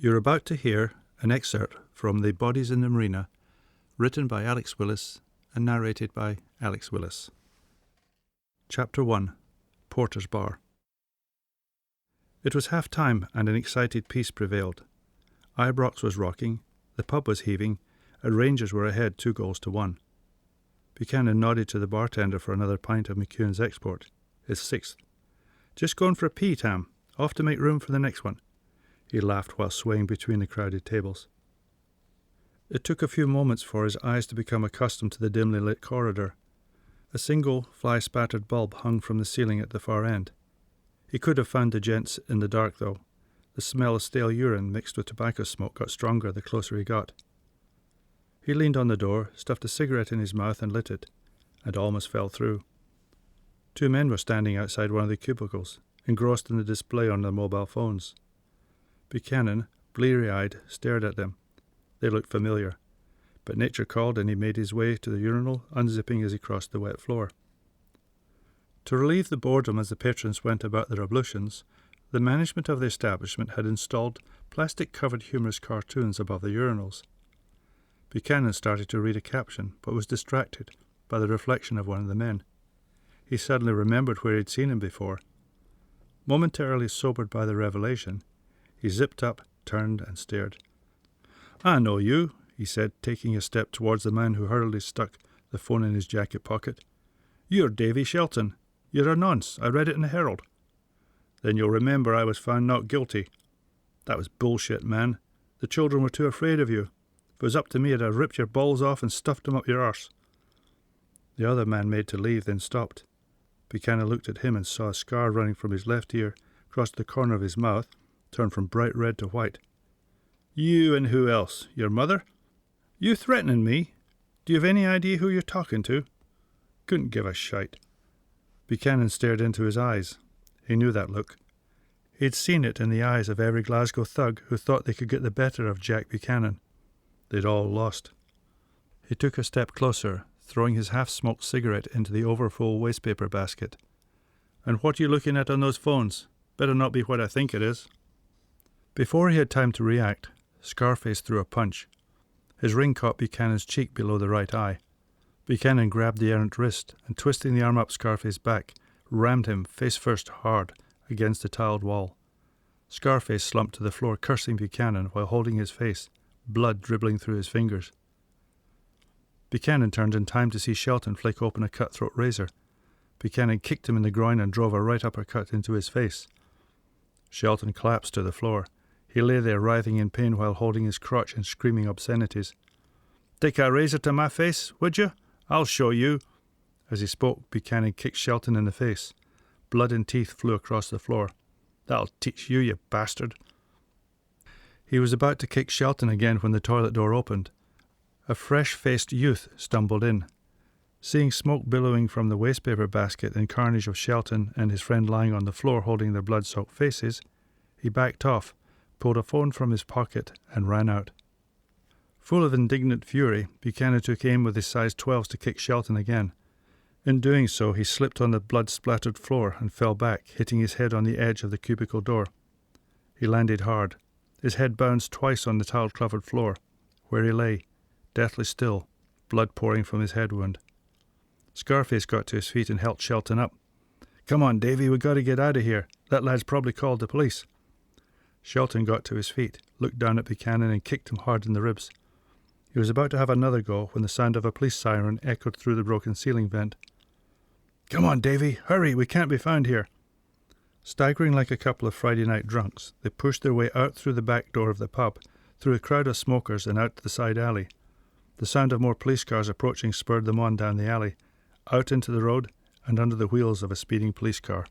You're about to hear an excerpt from The Bodies in the Marina, written by Alex Willis and narrated by Alex Willis. Chapter 1. Porter's Bar. It was half-time and an excited peace prevailed. Ibrox was rocking, the pub was heaving, and Rangers were ahead 2-1. Buchanan nodded to the bartender for another pint of McEwen's Export, his sixth. "Just going for a pee, Tam. Off to make room for the next one." He laughed while swaying between the crowded tables. It took a few moments for his eyes to become accustomed to the dimly lit corridor. A single fly-spattered bulb hung from the ceiling at the far end. He could have found the gents in the dark, though. The smell of stale urine mixed with tobacco smoke got stronger the closer he got. He leaned on the door, stuffed a cigarette in his mouth and lit it, and almost fell through. 2 men were standing outside one of the cubicles, engrossed in the display on their mobile phones. Buchanan, bleary-eyed, stared at them. They looked familiar, but nature called and he made his way to the urinal, unzipping as he crossed the wet floor. To relieve the boredom as the patrons went about their ablutions, the management of the establishment had installed plastic-covered humorous cartoons above the urinals. Buchanan started to read a caption, but was distracted by the reflection of one of the men. He suddenly remembered where he'd seen him before. Momentarily sobered by the revelation, he zipped up, turned, and stared. "I know you," he said, taking a step towards the man who hurriedly stuck the phone in his jacket pocket. "You're Davy Shelton. You're a nonce. I read it in the Herald." "Then you'll remember I was found not guilty." "That was bullshit, man. The children were too afraid of you. If it was up to me, I'd have ripped your balls off and stuffed them up your arse." The other man made to leave, then stopped. Buchanan looked at him and saw a scar running from his left ear across the corner of his mouth, turned from bright red to white. "You and who else? Your mother? You threatening me? Do you have any idea who you're talking to?" "Couldn't give a shite." Buchanan stared into his eyes. He knew that look. He'd seen it in the eyes of every Glasgow thug who thought they could get the better of Jack Buchanan. They'd all lost. He took a step closer, throwing his half-smoked cigarette into the overfull wastepaper basket. "And what are you looking at on those phones? Better not be what I think it is." Before he had time to react, Scarface threw a punch. His ring caught Buchanan's cheek below the right eye. Buchanan grabbed the errant wrist and, twisting the arm up Scarface's back, rammed him face first hard against the tiled wall. Scarface slumped to the floor, cursing Buchanan while holding his face, blood dribbling through his fingers. Buchanan turned in time to see Shelton flick open a cutthroat razor. Buchanan kicked him in the groin and drove a right uppercut into his face. Shelton collapsed to the floor. He lay there writhing in pain while holding his crotch and screaming obscenities. "Take a razor to my face, would you? I'll show you." As he spoke, Buchanan kicked Shelton in the face. Blood and teeth flew across the floor. "That'll teach you, you bastard." He was about to kick Shelton again when the toilet door opened. A fresh-faced youth stumbled in. Seeing smoke billowing from the wastepaper basket and carnage of Shelton and his friend lying on the floor holding their blood-soaked faces, he backed off, pulled a phone from his pocket, and ran out. Full of indignant fury, Buchanan took aim with his size 12s to kick Shelton again. In doing so, he slipped on the blood-splattered floor and fell back, hitting his head on the edge of the cubicle door. He landed hard. His head bounced twice on the tile-covered floor, where he lay, deathly still, blood pouring from his head wound. Scarface got to his feet and helped Shelton up. "Come on, Davy, we got to get out of here. That lad's probably called the police." Shelton got to his feet, looked down at Buchanan and kicked him hard in the ribs. He was about to have another go when the sound of a police siren echoed through the broken ceiling vent. "Come on, Davy, hurry, we can't be found here." Staggering like a couple of Friday night drunks, they pushed their way out through the back door of the pub, through a crowd of smokers and out to the side alley. The sound of more police cars approaching spurred them on down the alley, out into the road and under the wheels of a speeding police car.